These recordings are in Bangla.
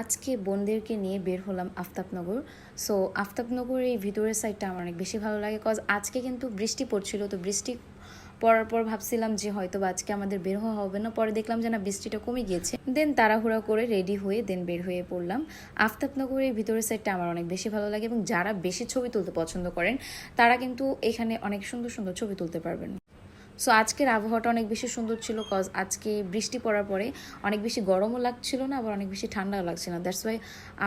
আজকে বোনদেরকে নিয়ে বের হলাম আফতাবনগর। সো আফতাবনগরের এই ভিতরের সাইডটা আমার অনেক বেশি ভালো লাগে, কজ আজকে কিন্তু বৃষ্টি পড়ছিল। তো বৃষ্টি পড়ার পর ভাবছিলাম যে হয়তো বা আজকে আমাদের বের হওয়া হবে না, পরে দেখলাম যে না, বৃষ্টিটা কমে গিয়েছে। দেন তাড়াহুড়া করে রেডি হয়ে দেন বের হয়ে পড়লাম। আফতাবনগরের ভিতরের সাইডটা আমার অনেক বেশি ভালো লাগে, এবং যারা বেশি ছবি তুলতে পছন্দ করেন তারা কিন্তু এখানে অনেক সুন্দর সুন্দর ছবি তুলতে পারবেন। সো আজকের আবহাওয়াটা অনেক বেশি সুন্দর ছিল, কজ আজকে বৃষ্টি পড়ার পরে অনেক বেশি গরমও লাগছিল না, আবার অনেক বেশি ঠান্ডাও লাগছিল না। দ্যাটস ওয়াই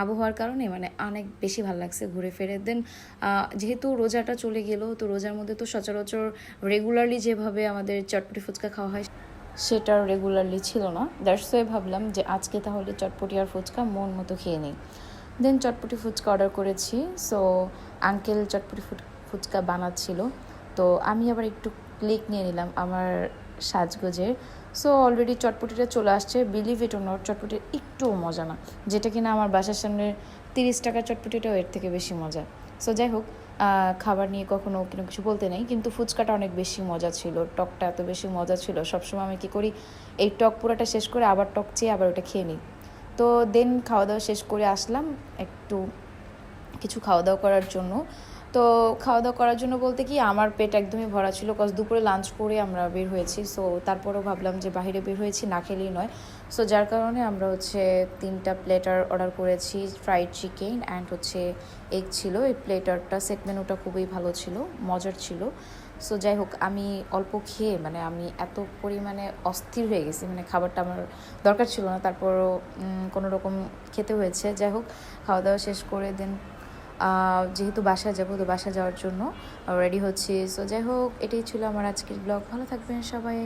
আবহাওয়ার কারণে অনেক বেশি ভালো লাগছে ঘুরে ফিরে। দেন যেহেতু রোজাটা চলে গেল, তো রোজার মধ্যে তো সচরাচর রেগুলারলি যেভাবে আমাদের চটপটি ফুচকা খাওয়া হয় সেটা রেগুলারলি ছিল না। দ্যাটস ওয়াই ভাবলাম যে আজকে তাহলে চটপটি আর ফুচকা মন মতো খেয়ে নিই। দেন চটপটি ফুচকা অর্ডার করেছি। সো আঙ্কেল চটপটি ফুচকা বানাচ্ছিল, তো আমি আবার একটু ক্লিক নিয়ে নিলাম আমার সাজগোজের। সো অলরেডি চটপটিটা চলে আসছে। বিলিভ ইট অর নট, চটপটির একটুও মজা না, যেটা কিনা আমার বাসার সামনের 30 টাকার চটপটিটাও এর থেকে বেশি মজা। সো যাই হোক, খাবার নিয়ে কখনো কোনো কিছু বলতে নেই, কিন্তু ফুচকাটা অনেক বেশি মজা ছিল, টকটা এত বেশি মজা ছিল। সবসময় আমি কী করি, এই টক পুরোটা শেষ করে আবার টক চেয়ে আবার ওটা খেয়ে নিই। তো দেন খাওয়া দাওয়া শেষ করে আসলাম একটু কিছু খাওয়া দাওয়া করার জন্য। তো খাওয়া দাওয়া করার জন্য বলতে কি, আমার পেট একদমই ভরা ছিল, কজ দুপুরে লাঞ্চ করে আমরা বের হয়েছি। সো তারপরেও ভাবলাম যে বাইরে বের হয়েছি, না খেলেই নয়। সো যার কারণে আমরা 3টা প্লেটার অর্ডার করেছি। ফ্রাইড চিকেন অ্যান্ড এগ ছিল। এই প্লেটারটা সেট মেনুটা খুবই ভালো ছিল, মজার ছিল। সো যাই হোক, আমি অল্প খেয়ে আমি এত পরিমাণে অস্থির হয়ে গেছি, খাবারটা আমার দরকার ছিল না, তারপরও কোনো রকম খেতে হয়েছে। যাই হোক, খাওয়া দাওয়া শেষ করে দেন যেহেতু বাসায় যাবো, তো বাসায় যাওয়ার জন্য রেডি হচ্ছি। সো যাই হোক, এটাই ছিল আমার আজকের ব্লগ। ভালো থাকবেন সবাই।